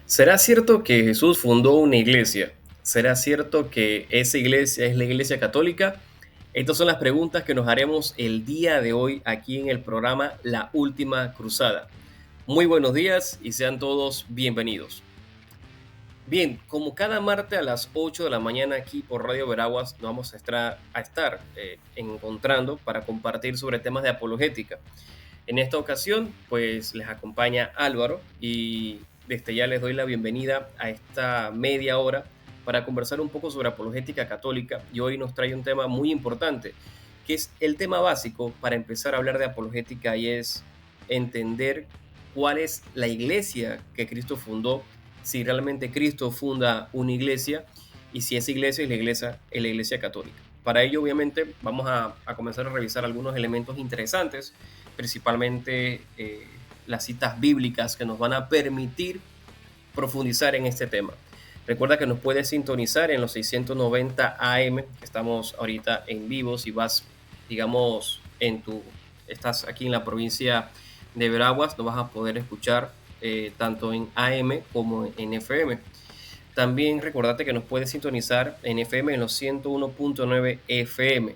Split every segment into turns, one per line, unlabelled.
¿Será cierto que Jesús fundó una iglesia? ¿Será cierto que esa iglesia es la iglesia católica? Estas son las preguntas que nos haremos el día de hoy aquí en el programa La Última Cruzada. Muy buenos días y sean todos bienvenidos. Bien, como cada martes a las 8 de la mañana aquí por Radio Veraguas nos vamos a estar encontrando para compartir sobre temas de apologética. En esta ocasión, pues les acompaña Álvaro y desde ya les doy la bienvenida a esta media hora para conversar un poco sobre apologética católica y hoy nos trae un tema muy importante, que es el tema básico para empezar a hablar de apologética y es entender cuál es la iglesia que Cristo fundó, si realmente Cristo funda una iglesia y si esa iglesia es la iglesia católica. Para ello, obviamente, vamos a comenzar a revisar algunos elementos interesantes principalmente las citas bíblicas que nos van a permitir profundizar en este tema. Recuerda que nos puedes sintonizar en los 690 AM, que estamos ahorita en vivo. Si vas, digamos, estás aquí en la provincia de Veraguas, nos vas a poder escuchar tanto en AM como en FM. También recordate que nos puedes sintonizar en FM en los 101.9 FM.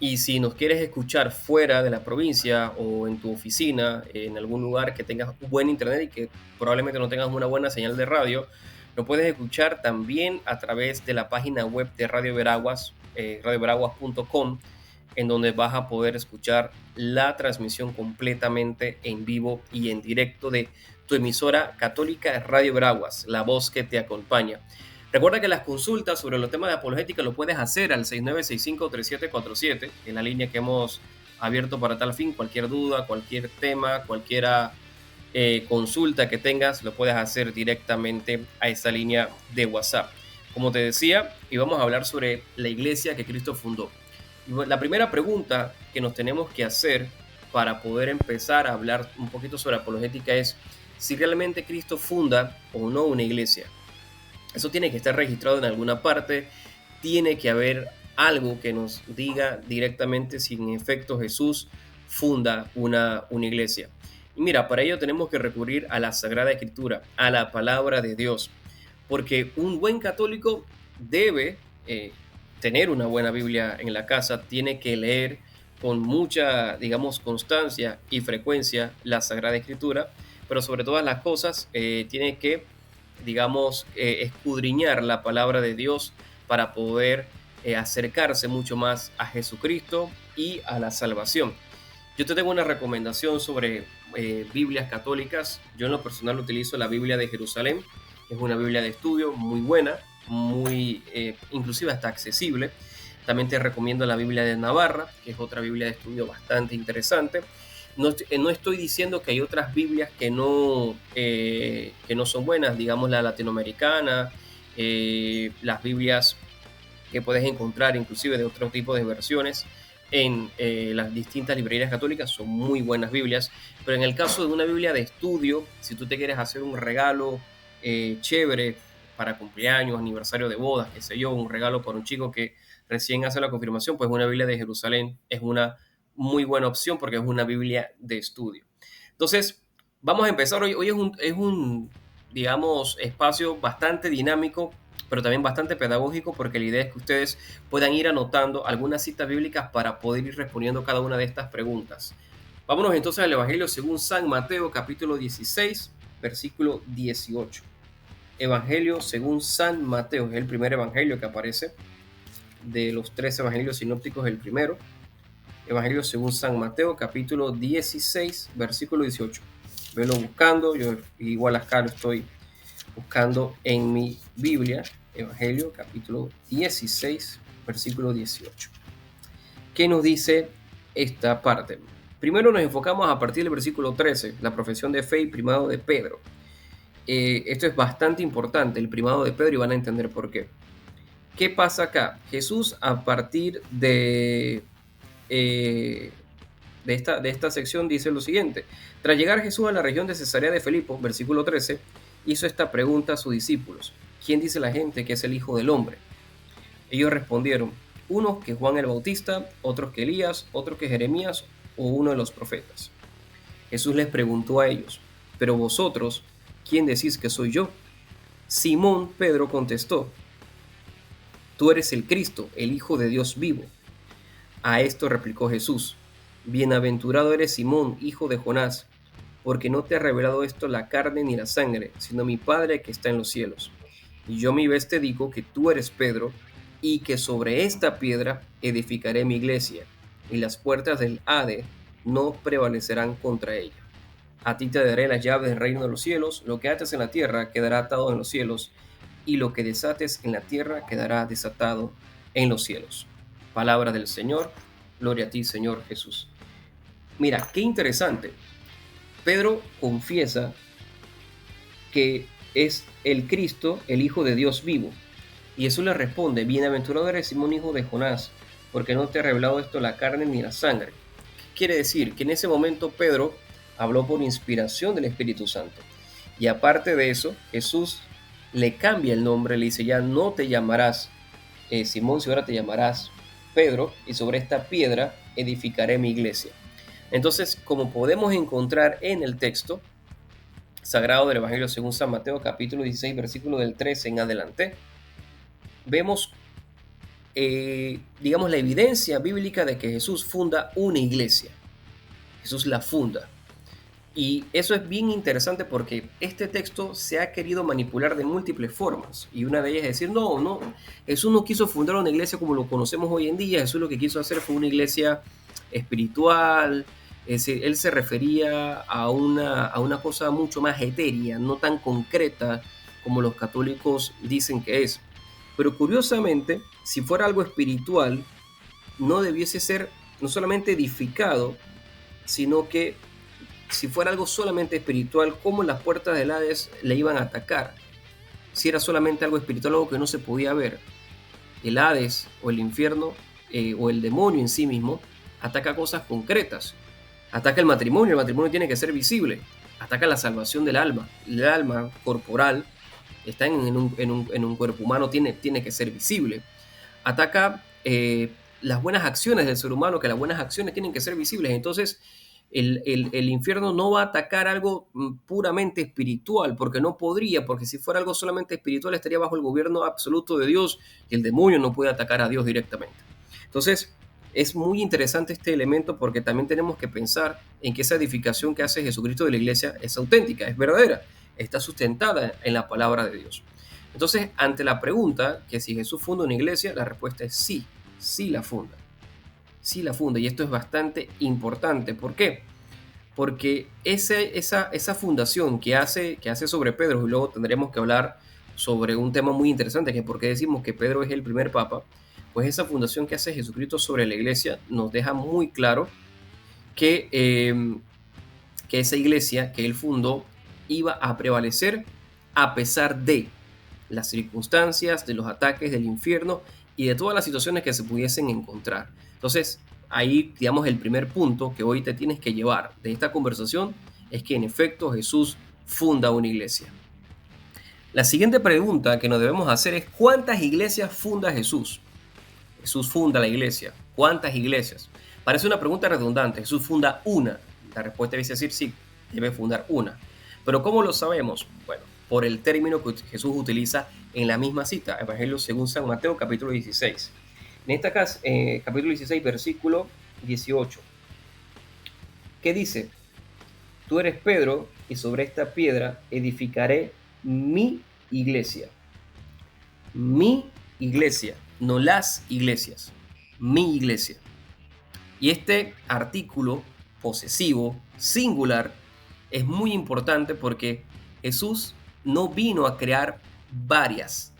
Y si nos quieres escuchar fuera de la provincia o en tu oficina, en algún lugar que tengas buen internet y que probablemente no tengas una buena señal de radio, lo puedes escuchar también a través de la página web de Radio Veraguas, radioveraguas.com, en donde vas a poder escuchar la transmisión completamente en vivo y en directo de tu emisora católica Radio Veraguas, la voz que te acompaña. Recuerda que las consultas sobre los temas de apologética lo puedes hacer al 6965-3747, en la línea que hemos abierto para tal fin. Cualquier duda, cualquier tema, cualquier consulta que tengas, lo puedes hacer directamente a esta línea de WhatsApp. Como te decía, íbamos a hablar sobre la iglesia que Cristo fundó. Y la primera pregunta que nos tenemos que hacer para poder empezar a hablar un poquito sobre apologética es si realmente Cristo funda o no una iglesia. Eso tiene que estar registrado en alguna parte, tiene que haber algo que nos diga directamente si en efecto Jesús funda una iglesia. Y mira, para ello tenemos que recurrir a la Sagrada Escritura, a la palabra de Dios, porque un buen católico debe tener una buena Biblia en la casa, tiene que leer con mucha, digamos, constancia y frecuencia la Sagrada Escritura, pero sobre todas las cosas tiene que, digamos, escudriñar la palabra de Dios para poder acercarse mucho más a Jesucristo y a la salvación. Yo te tengo una recomendación sobre Biblias católicas. Yo en lo personal utilizo la Biblia de Jerusalén. Es una Biblia de estudio muy buena, muy inclusive hasta accesible. También te recomiendo la Biblia de Navarra, que es otra Biblia de estudio bastante interesante. No estoy diciendo que hay otras Biblias que no son buenas, digamos la latinoamericana, las Biblias que puedes encontrar inclusive de otro tipo de versiones en las distintas librerías católicas, son muy buenas Biblias, pero en el caso de una Biblia de estudio, si tú te quieres hacer un regalo chévere para cumpleaños, aniversario de bodas, qué sé yo, un regalo para un chico que recién hace la confirmación, pues una Biblia de Jerusalén es una muy buena opción porque es una Biblia de estudio. Entonces, vamos a empezar hoy. Hoy es un, digamos, espacio bastante dinámico, pero también bastante pedagógico, porque la idea es que ustedes puedan ir anotando algunas citas bíblicas para poder ir respondiendo cada una de estas preguntas. Vámonos entonces al Evangelio según San Mateo, capítulo 16, versículo 18. Evangelio según San Mateo, es el primer evangelio que aparece. De los tres evangelios sinópticos, el primero. Evangelio según San Mateo, capítulo 16, versículo 18. Velo buscando, yo igual acá lo estoy buscando en mi Biblia. Evangelio, capítulo 16, versículo 18. ¿Qué nos dice esta parte? Primero nos enfocamos a partir del versículo 13, la profesión de fe y primado de Pedro. Esto es bastante importante, el primado de Pedro, y van a entender por qué. ¿Qué pasa acá? Jesús, a partir eh, de esta sección, dice lo siguiente. Tras llegar Jesús a la región de Cesarea de Filipo, versículo 13, hizo esta pregunta a sus discípulos. ¿Quién dice la gente que es el Hijo del Hombre? Ellos respondieron, unos que Juan el Bautista, otros que Elías, otros que Jeremías o uno de los profetas. Jesús les preguntó a ellos, pero vosotros, ¿quién decís que soy yo? Simón Pedro contestó, tú eres el Cristo, el Hijo de Dios vivo. A esto replicó Jesús, bienaventurado eres Simón, hijo de Jonás, porque no te ha revelado esto la carne ni la sangre, sino mi Padre que está en los cielos. Y yo mi vez te digo que tú eres Pedro, y que sobre esta piedra edificaré mi iglesia, y las puertas del Hades no prevalecerán contra ella. A ti te daré las llaves del reino de los cielos, lo que ates en la tierra quedará atado en los cielos, y lo que desates en la tierra quedará desatado en los cielos. Palabra del Señor, gloria a ti, Señor Jesús. Mira, qué interesante. Pedro confiesa que es el Cristo, el Hijo de Dios vivo. Y Jesús le responde, bienaventurado eres Simón, hijo de Jonás, porque no te ha revelado esto la carne ni la sangre. ¿Qué quiere decir? Que en ese momento Pedro habló por inspiración del Espíritu Santo. Y aparte de eso, Jesús le cambia el nombre, le dice, ya no te llamarás Simón, si ahora te llamarás Pedro, y sobre esta piedra edificaré mi iglesia. Entonces, como podemos encontrar en el texto sagrado del Evangelio según San Mateo, capítulo 16, versículo del 13 en adelante, vemos, digamos, la evidencia bíblica de que Jesús funda una iglesia. Jesús la funda. Y eso es bien interesante porque este texto se ha querido manipular de múltiples formas. Y una de ellas es decir, no, Jesús no quiso fundar una iglesia como lo conocemos hoy en día. Jesús lo que quiso hacer fue una iglesia espiritual. Es decir, él se refería a una cosa mucho más etérea, no tan concreta como los católicos dicen que es. Pero curiosamente, si fuera algo espiritual, no debiese ser no solamente edificado, sino que si fuera algo solamente espiritual, ¿cómo las puertas del Hades le iban a atacar? Si era solamente algo espiritual, algo que no se podía ver. El Hades o el infierno o el demonio en sí mismo ataca cosas concretas. Ataca el matrimonio tiene que ser visible. Ataca la salvación del alma. El alma corporal está en un cuerpo humano, tiene que ser visible. Ataca las buenas acciones del ser humano, que las buenas acciones tienen que ser visibles. Entonces, el infierno no va a atacar algo puramente espiritual, porque no podría, porque si fuera algo solamente espiritual estaría bajo el gobierno absoluto de Dios y el demonio no puede atacar a Dios directamente. Entonces, es muy interesante este elemento porque también tenemos que pensar en que esa edificación que hace Jesucristo de la iglesia es auténtica, es verdadera, está sustentada en la palabra de Dios. Entonces, ante la pregunta que si Jesús funda una iglesia, la respuesta es sí, sí la funda. Sí la funda, y esto es bastante importante. ¿Por qué? Porque esa fundación que hace sobre Pedro, y luego tendremos que hablar sobre un tema muy interesante, que es por qué decimos que Pedro es el primer papa, pues esa fundación que hace Jesucristo sobre la iglesia nos deja muy claro que esa iglesia que él fundó iba a prevalecer a pesar de las circunstancias, de los ataques del infierno y de todas las situaciones que se pudiesen encontrar. Entonces, ahí, digamos, el primer punto que hoy te tienes que llevar de esta conversación es que en efecto Jesús funda una iglesia. La siguiente pregunta que nos debemos hacer es ¿cuántas iglesias funda Jesús? Jesús funda la iglesia. ¿Cuántas iglesias? Parece una pregunta redundante. Jesús funda una. La respuesta es decir sí, debe fundar una. Pero ¿cómo lo sabemos? Bueno, por el término que Jesús utiliza en la misma cita, Evangelio según San Mateo, capítulo 16. En esta caso, capítulo 16, versículo 18. ¿Qué dice? Tú eres Pedro, y sobre esta piedra edificaré mi iglesia. Mi iglesia, no las iglesias. Mi iglesia. Y este artículo posesivo, singular, es muy importante porque Jesús no vino a crear varias,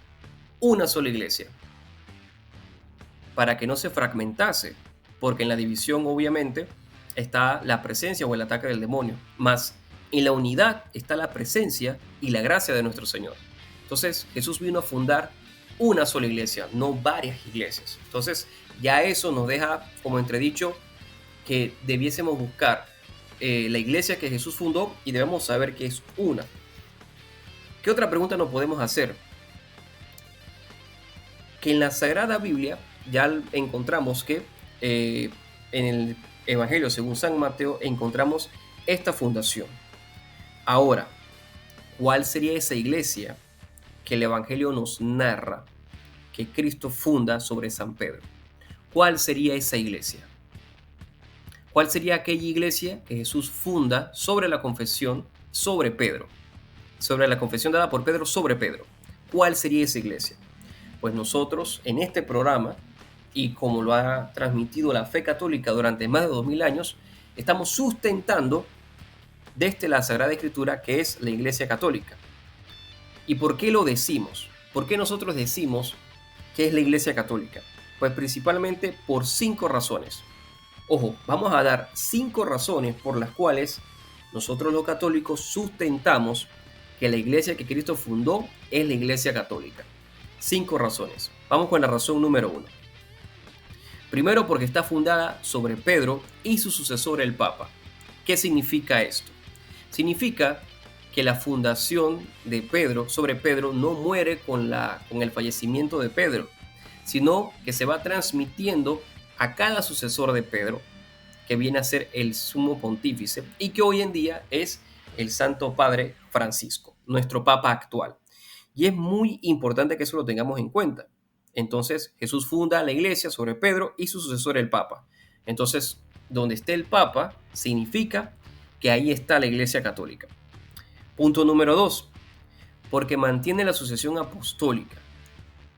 una sola iglesia, para que no se fragmentase, porque en la división obviamente está la presencia o el ataque del demonio, más en la unidad está la presencia y la gracia de nuestro Señor. Entonces Jesús vino a fundar una sola iglesia, no varias iglesias. Entonces ya eso nos deja como entredicho que debiésemos buscar la iglesia que Jesús fundó y debemos saber que es una. ¿Qué otra pregunta nos podemos hacer? Que en la Sagrada Biblia ya encontramos que en el Evangelio según San Mateo encontramos esta fundación. Ahora, ¿Cuál sería esa iglesia que el Evangelio nos narra que Cristo funda sobre San Pedro? ¿Cuál sería esa iglesia? ¿Cuál sería aquella iglesia que Jesús funda sobre la confesión sobre Pedro? Sobre la confesión dada por Pedro sobre Pedro. ¿Cuál sería esa iglesia? Pues nosotros en este programa, y como lo ha transmitido la fe católica durante más de 2000 años, estamos sustentando desde la Sagrada Escritura que es la Iglesia Católica. ¿Y por qué lo decimos? ¿Por qué nosotros decimos que es la Iglesia Católica? Pues principalmente por 5 razones. Ojo, vamos a dar 5 razones por las cuales nosotros los católicos sustentamos que la iglesia que Cristo fundó es la Iglesia Católica. 5 razones. Vamos con la razón número 1. Primero, porque está fundada sobre Pedro y su sucesor el Papa. ¿Qué significa esto? Significa que la fundación de Pedro sobre Pedro no muere con el fallecimiento de Pedro, sino que se va transmitiendo a cada sucesor de Pedro, que viene a ser el sumo pontífice y que hoy en día es el Santo Padre Francisco, nuestro Papa actual. Y es muy importante que eso lo tengamos en cuenta. Entonces, Jesús funda la iglesia sobre Pedro y su sucesor el Papa. Entonces, donde esté el Papa, significa que ahí está la Iglesia Católica. Punto número 2, porque mantiene la sucesión apostólica.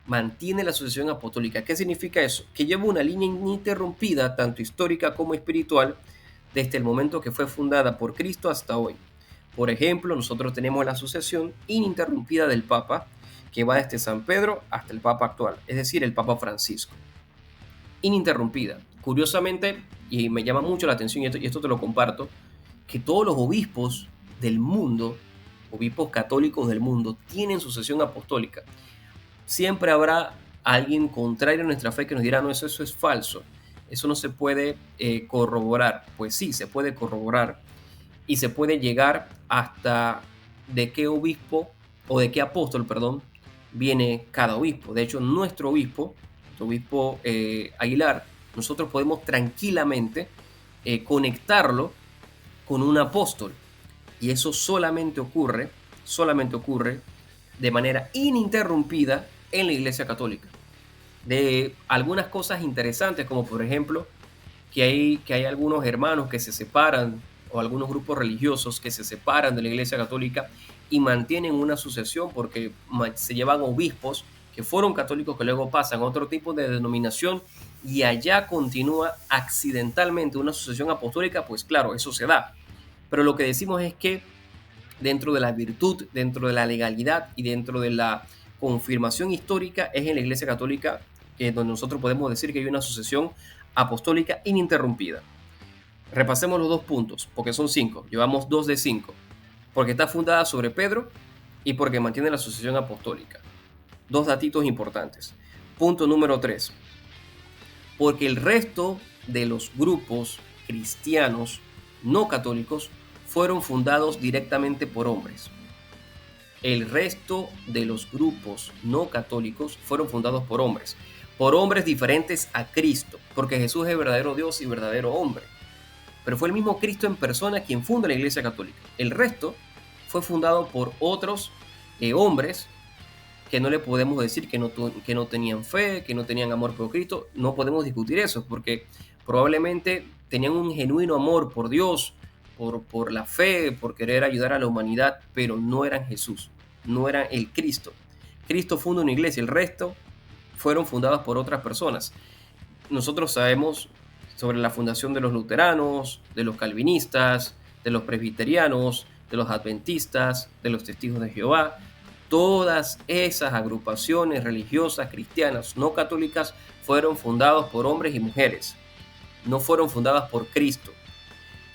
Mantiene la sucesión apostólica. ¿Qué significa eso? Que lleva una línea ininterrumpida, tanto histórica como espiritual, desde el momento que fue fundada por Cristo hasta hoy. Por ejemplo, nosotros tenemos la sucesión ininterrumpida del Papa, que va desde San Pedro hasta el Papa actual, es decir, el Papa Francisco. Ininterrumpida. Curiosamente, y me llama mucho la atención, y esto te lo comparto, que todos los obispos del mundo, obispos católicos del mundo, tienen sucesión apostólica. Siempre habrá alguien contrario a nuestra fe que nos dirá, no, eso es falso, eso no se puede corroborar. Pues sí, se puede corroborar y se puede llegar hasta de qué obispo o de qué apóstol, perdón, viene cada obispo. De hecho, nuestro obispo Aguilar, nosotros podemos tranquilamente conectarlo con un apóstol. Y eso solamente ocurre de manera ininterrumpida en la Iglesia Católica. De algunas cosas interesantes, como por ejemplo, que hay algunos hermanos que se separan, o algunos grupos religiosos que se separan de la Iglesia Católica y mantienen una sucesión porque se llevan obispos que fueron católicos que luego pasan a otro tipo de denominación y allá continúa accidentalmente una sucesión apostólica. Pues claro, eso se da. Pero lo que decimos es que dentro de la virtud, dentro de la legalidad y dentro de la confirmación histórica, es en la Iglesia Católica donde nosotros podemos decir que hay una sucesión apostólica ininterrumpida. Repasemos los 2 puntos, porque son 5. Llevamos 2 de 5. Porque está fundada sobre Pedro y porque mantiene la sucesión apostólica. 2 datitos importantes. Punto número 3. Porque el resto de los grupos cristianos no católicos fueron fundados directamente por hombres. El resto de los grupos no católicos fueron fundados por hombres diferentes a Cristo, porque Jesús es verdadero Dios y verdadero hombre. Pero fue el mismo Cristo en persona quien funda la Iglesia Católica. El resto fue fundado por otros hombres que no le podemos decir que no tenían fe, que no tenían amor por Cristo. No podemos discutir eso, porque probablemente tenían un genuino amor por Dios, por la fe, por querer ayudar a la humanidad, pero no eran Jesús, no eran el Cristo. Cristo funda una iglesia, el resto fueron fundadas por otras personas. Nosotros sabemos sobre la fundación de los luteranos, de los calvinistas, de los presbiterianos, de los adventistas, de los testigos de Jehová. Todas esas agrupaciones religiosas cristianas no católicas fueron fundadas por hombres y mujeres, no fueron fundadas por Cristo.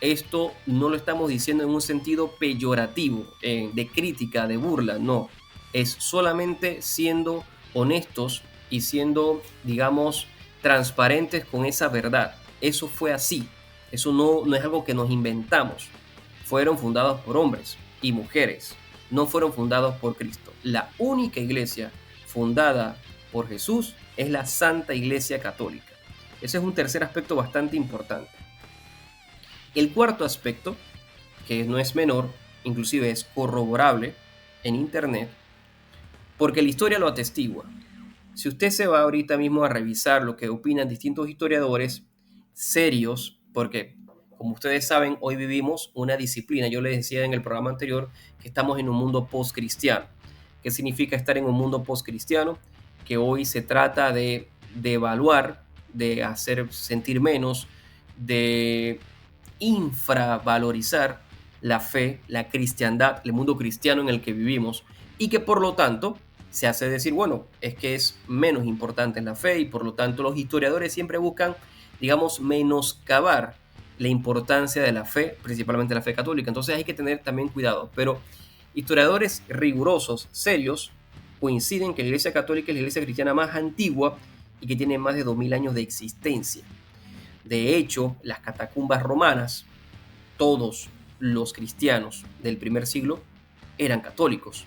Esto no lo estamos diciendo en un sentido peyorativo, de crítica, de burla, no. Es solamente siendo honestos y siendo, digamos, transparentes con esa verdad. Eso fue así. Eso no es algo que nos inventamos. Fueron fundados por hombres y mujeres. No fueron fundados por Cristo. La única iglesia fundada por Jesús es la Santa Iglesia Católica. Ese es un tercer aspecto bastante importante. El cuarto aspecto, que no es menor, inclusive es corroborable, en internet porque la historia lo atestigua. Si usted se va ahorita mismo a revisar lo que opinan distintos historiadores serios, porque como ustedes saben, hoy vivimos una disciplina, yo les decía en el programa anterior que estamos en un mundo post-cristiano. ¿Qué significa estar en un mundo post-cristiano? Que hoy se trata de evaluar, de hacer sentir menos, de infravalorizar la fe, la cristiandad, el mundo cristiano en el que vivimos y que por lo tanto se hace decir, bueno, es que es menos importante en la fe y por lo tanto los historiadores siempre buscan, digamos, menoscabar la importancia de la fe, principalmente la fe católica. Entonces hay que tener también cuidado. Pero historiadores rigurosos, serios, coinciden que la Iglesia Católica es la iglesia cristiana más antigua y que tiene más de 2000 años de existencia. De hecho, las catacumbas romanas, todos los cristianos del primer siglo eran católicos,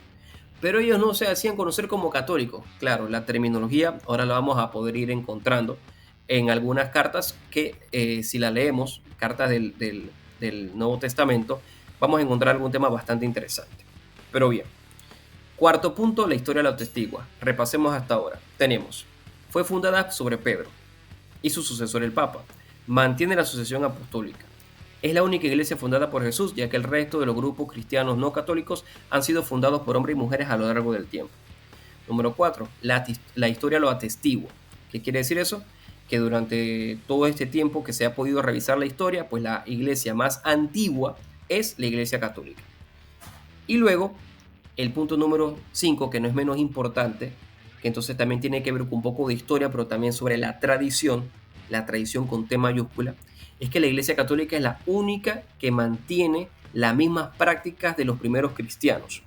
pero ellos no se hacían conocer como católicos. Claro, la terminología ahora la vamos a poder ir encontrando en algunas cartas que si la leemos, cartas del Nuevo Testamento, vamos a encontrar algún tema bastante interesante. Pero bien, cuarto punto, la historia la atestigua. Repasemos hasta ahora. Tenemos, fue fundada sobre Pedro y su sucesor el Papa. Mantiene la sucesión apostólica. Es la única iglesia fundada por Jesús, ya que el resto de los grupos cristianos no católicos han sido fundados por hombres y mujeres a lo largo del tiempo. Número 4. La historia lo atestigua. ¿Qué quiere decir eso? Que durante todo este tiempo que se ha podido revisar la historia, pues la iglesia más antigua es la iglesia católica. Y luego, el punto número 5, que no es menos importante, que entonces también tiene que ver con un poco de historia, pero también sobre la tradición con T mayúscula, es que la Iglesia Católica es la única que mantiene las mismas prácticas de los primeros cristianos.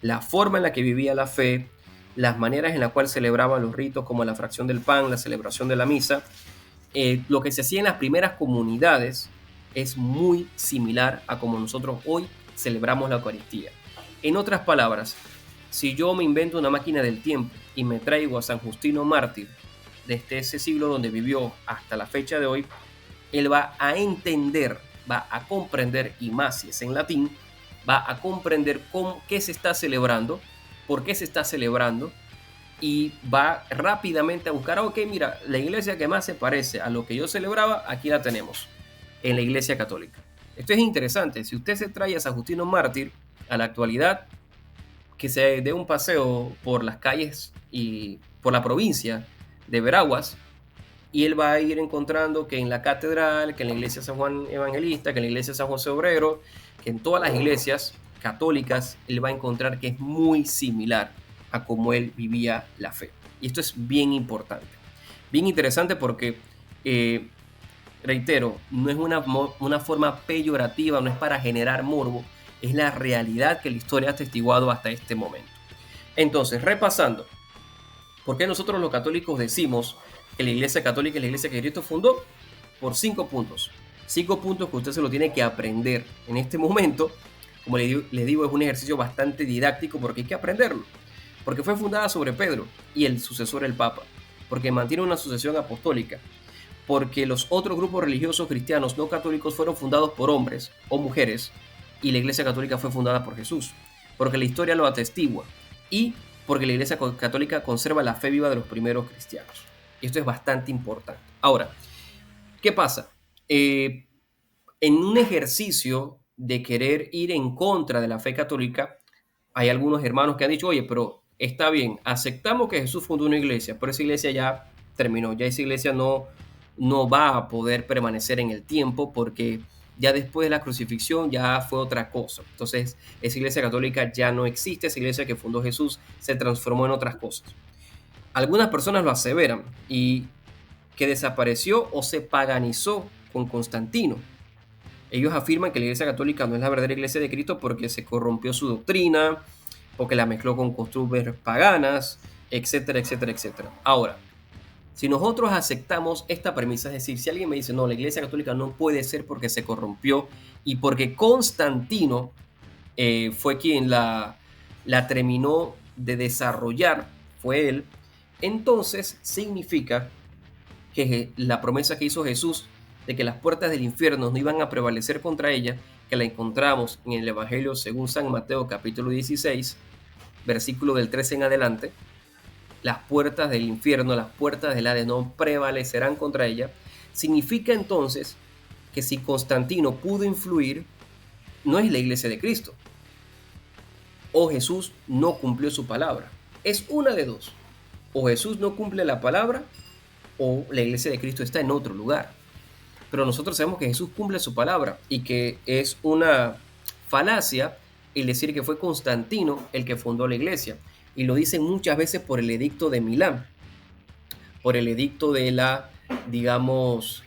La forma en la que vivía la fe, las maneras en las cuales celebraban los ritos como la fracción del pan, la celebración de la misa, lo que se hacía en las primeras comunidades es muy similar a como nosotros hoy celebramos la Eucaristía. En otras palabras, si yo me invento una máquina del tiempo y me traigo a San Justino Mártir desde ese siglo donde vivió hasta la fecha de hoy, él va a entender, va a comprender, y más si es en latín, va a comprender qué se está celebrando, por qué se está celebrando, y va rápidamente a buscar, ok, mira, la iglesia que más se parece a lo que yo celebraba, aquí la tenemos, en la iglesia católica. Esto es interesante, si usted se trae a San Justino Mártir a la actualidad, que se dé un paseo por las calles y por la provincia de Veraguas, y él va a ir encontrando que en la catedral, que en la iglesia de San Juan Evangelista, que en la iglesia de San José Obrero, que en todas las iglesias católicas, él va a encontrar que es muy similar a cómo él vivía la fe. Y esto es bien importante, bien interesante porque, reitero, no es una forma peyorativa, no es para generar morbo, es la realidad que la historia ha atestiguado hasta este momento. Entonces, repasando, ¿por qué nosotros los católicos decimos que la Iglesia Católica es la Iglesia que Cristo fundó? Por 5 puntos. 5 puntos que usted se lo tiene que aprender en este momento. Como les digo, es un ejercicio bastante didáctico porque hay que aprenderlo. Porque fue fundada sobre Pedro y el sucesor el Papa. Porque mantiene una sucesión apostólica. Porque los otros grupos religiosos cristianos no católicos fueron fundados por hombres o mujeres y la Iglesia Católica fue fundada por Jesús. Porque la historia lo atestigua. Y porque la Iglesia Católica conserva la fe viva de los primeros cristianos. Y esto es bastante importante. Ahora, ¿qué pasa? En un ejercicio de querer ir en contra de la fe católica, hay algunos hermanos que han dicho, oye, pero está bien, aceptamos que Jesús fundó una iglesia, pero esa iglesia ya terminó, ya esa iglesia no va a poder permanecer en el tiempo porque ya después de la crucifixión ya fue otra cosa. Entonces, esa iglesia católica ya no existe, esa iglesia que fundó Jesús se transformó en otras cosas. Algunas personas lo aseveran y que desapareció o se paganizó con Constantino. Ellos afirman que la Iglesia Católica no es la verdadera Iglesia de Cristo porque se corrompió su doctrina, porque la mezcló con costumbres paganas, etcétera, etcétera, etcétera. Ahora, si nosotros aceptamos esta premisa, es decir, si alguien me dice, no, la Iglesia Católica no puede ser porque se corrompió y porque Constantino fue quien la terminó de desarrollar, fue él, entonces significa que la promesa que hizo Jesús de que las puertas del infierno no iban a prevalecer contra ella, que la encontramos en el Evangelio según San Mateo capítulo 16, versículo del 13 en adelante, las puertas del infierno, las puertas del Hades no prevalecerán contra ella, significa entonces que si Constantino pudo influir, no es la iglesia de Cristo, o Jesús no cumplió su palabra. Es una de dos. O Jesús no cumple la palabra, o la iglesia de Cristo está en otro lugar. Pero nosotros sabemos que Jesús cumple su palabra y que es una falacia el decir que fue Constantino el que fundó la iglesia. Y lo dicen muchas veces por el edicto de Milán, por el edicto de la, digamos,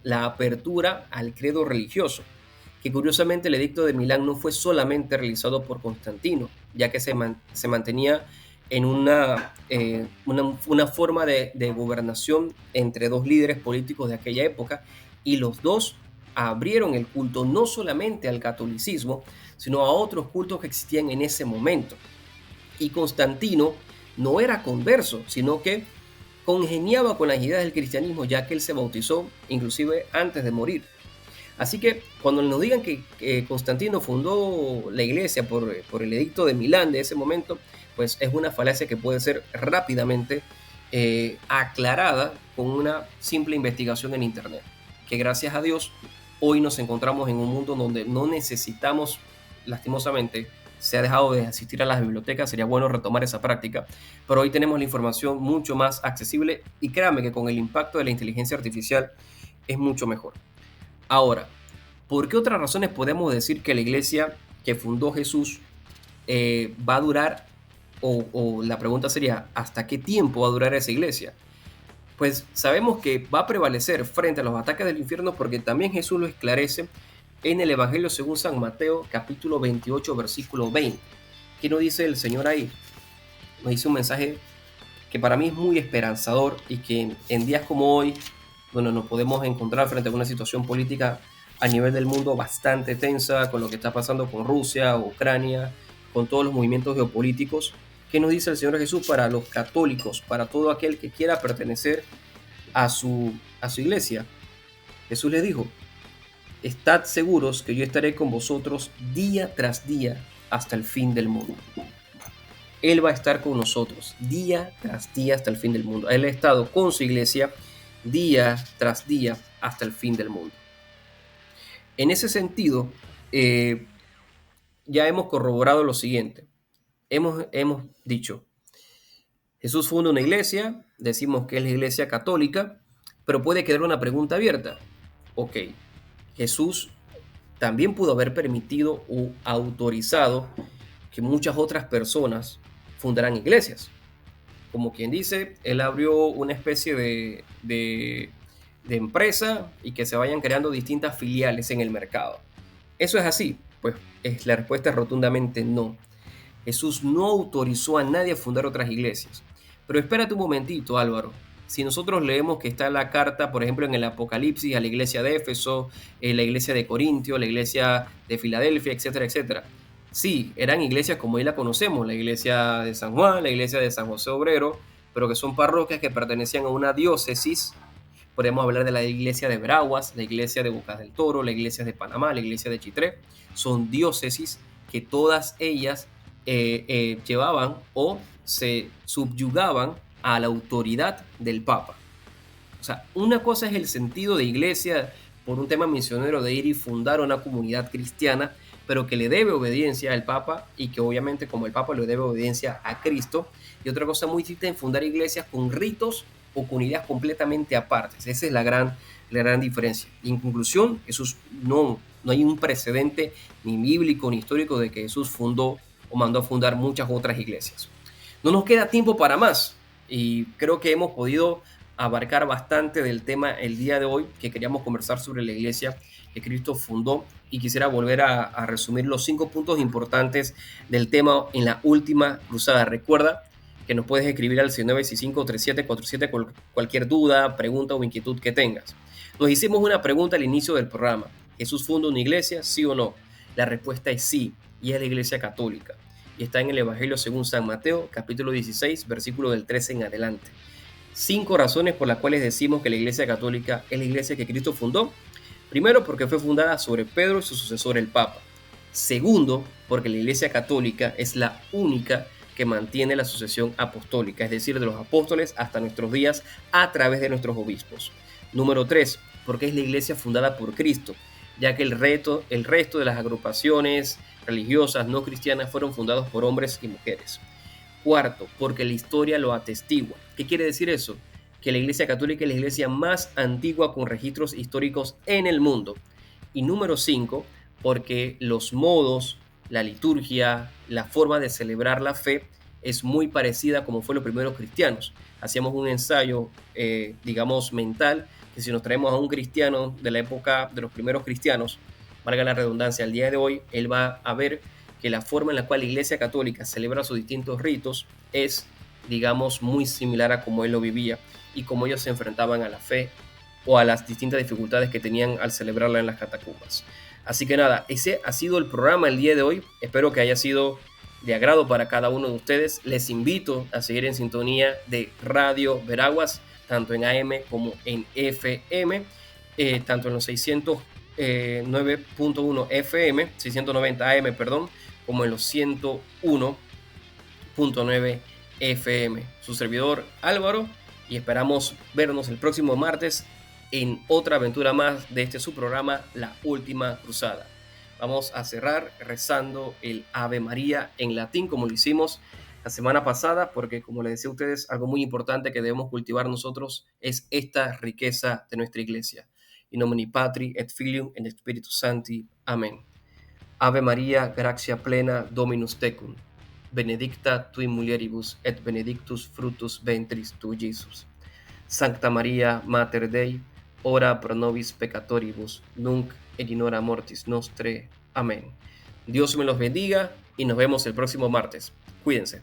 la apertura al credo religioso, que curiosamente el edicto de Milán no fue solamente realizado por Constantino, ya que se mantenía en una forma de gobernación entre dos líderes políticos de aquella época, y los dos abrieron el culto no solamente al catolicismo, sino a otros cultos que existían en ese momento. Y Constantino no era converso, sino que congeniaba con las ideas del cristianismo, ya que él se bautizó inclusive antes de morir. Así que cuando nos digan que Constantino fundó la iglesia por el edicto de Milán de ese momento, pues es una falacia que puede ser rápidamente aclarada con una simple investigación en internet. Que gracias a Dios hoy nos encontramos en un mundo donde no necesitamos, lastimosamente, se ha dejado de asistir a las bibliotecas, sería bueno retomar esa práctica, pero hoy tenemos la información mucho más accesible y créanme que con el impacto de la inteligencia artificial es mucho mejor. Ahora, ¿por qué otras razones podemos decir que la iglesia que fundó Jesús va a durar, o la pregunta sería, ¿hasta qué tiempo va a durar esa iglesia? Pues sabemos que va a prevalecer frente a los ataques del infierno porque también Jesús lo esclarece en el Evangelio según San Mateo, capítulo 28, versículo 20. ¿Qué nos dice el Señor ahí? Nos dice un mensaje que para mí es muy esperanzador y que en días como hoy, donde nos podemos encontrar frente a una situación política a nivel del mundo bastante tensa, con lo que está pasando con Rusia, Ucrania, con todos los movimientos geopolíticos, ¿qué nos dice el Señor Jesús para los católicos, para todo aquel que quiera pertenecer a su iglesia? Jesús les dijo: estad seguros que yo estaré con vosotros día tras día hasta el fin del mundo. Él va a estar con nosotros día tras día hasta el fin del mundo. Él ha estado con su iglesia día tras día hasta el fin del mundo. En ese sentido, ya hemos corroborado lo siguiente. Hemos dicho, Jesús funda una iglesia, decimos que es la iglesia católica, pero puede quedar una pregunta abierta. Ok, Jesús también pudo haber permitido o autorizado que muchas otras personas fundaran iglesias. Como quien dice, él abrió una especie de empresa y que se vayan creando distintas filiales en el mercado. ¿Eso es así? Pues la respuesta es rotundamente no. Jesús no autorizó a nadie a fundar otras iglesias. Pero espérate un momentito, Álvaro. Si nosotros leemos que está la carta, por ejemplo, en el Apocalipsis a la iglesia de Éfeso, la iglesia de Corintio, la iglesia de Filadelfia, etcétera, etcétera. Sí, eran iglesias como hoy la conocemos, la iglesia de San Juan, la iglesia de San José Obrero, pero que son parroquias que pertenecían a una diócesis. Podemos hablar de la iglesia de Veraguas, la iglesia de Bocas del Toro, la iglesia de Panamá, la iglesia de Chitré. Son diócesis que todas ellas llevaban o se subyugaban a la autoridad del Papa. O sea, una cosa es el sentido de iglesia por un tema misionero de ir y fundar una comunidad cristiana, pero que le debe obediencia al Papa y que obviamente como el Papa le debe obediencia a Cristo. Y otra cosa muy distinta es fundar iglesias con ritos o con ideas completamente apartes. Esa es la gran diferencia. Y en conclusión, Jesús no hay un precedente ni bíblico ni histórico de que Jesús fundó o mandó a fundar muchas otras iglesias. No nos queda tiempo para más y creo que hemos podido abarcar bastante del tema el día de hoy, que queríamos conversar sobre la iglesia que Cristo fundó, y quisiera volver a resumir los 5 puntos importantes del tema en la última cruzada. Recuerda que nos puedes escribir al 69653747 cualquier duda, pregunta o inquietud que tengas. Nos hicimos una pregunta al inicio del programa: ¿Jesús fundó una iglesia, sí o no? La respuesta es sí, y es la iglesia católica. Y está en el Evangelio según San Mateo, capítulo 16, versículo del 13 en adelante. 5 razones por las cuales decimos que la iglesia católica es la iglesia que Cristo fundó. Primero, porque fue fundada sobre Pedro y su sucesor el Papa. Segundo, porque la iglesia católica es la única que mantiene la sucesión apostólica, es decir, de los apóstoles hasta nuestros días a través de nuestros obispos. Número 3, porque es la iglesia fundada por Cristo, ya que el resto de las agrupaciones religiosas no cristianas fueron fundados por hombres y mujeres. Cuarto, porque la historia lo atestigua. ¿Qué quiere decir eso? Que la Iglesia Católica es la iglesia más antigua con registros históricos en el mundo. Y número 5, porque los modos, la liturgia, la forma de celebrar la fe es muy parecida como fue los primeros cristianos. Hacíamos un ensayo, digamos, mental, que si nos traemos a un cristiano de la época de los primeros cristianos, valga la redundancia, al día de hoy, él va a ver que la forma en la cual la Iglesia Católica celebra sus distintos ritos es, digamos, muy similar a como él lo vivía y cómo ellos se enfrentaban a la fe o a las distintas dificultades que tenían al celebrarla en las catacumbas. Así que nada, ese ha sido el programa el día de hoy. Espero que haya sido de agrado para cada uno de ustedes. Les invito a seguir en sintonía de Radio Veraguas, tanto en AM como en FM, tanto en los 609.1 FM, 690 AM, perdón, como en los 101.9 FM. Su servidor Álvaro, y esperamos vernos el próximo martes en otra aventura más de su programa La Última Cruzada. Vamos a cerrar rezando el Ave María en latín, como lo hicimos la semana pasada, porque como les decía a ustedes, algo muy importante que debemos cultivar nosotros es esta riqueza de nuestra iglesia. In nomine Patri et Filium et Spiritus Sancti. Amén. Ave María, gratia plena, Dominus tecum. Benedicta tui mulieribus et benedictus fructus ventris tui, Jesus. Sancta Maria, Mater Dei, ora pro nobis peccatoribus, nunc et in hora mortis nostre. Amén. Dios me los bendiga y nos vemos el próximo martes. Cuídense.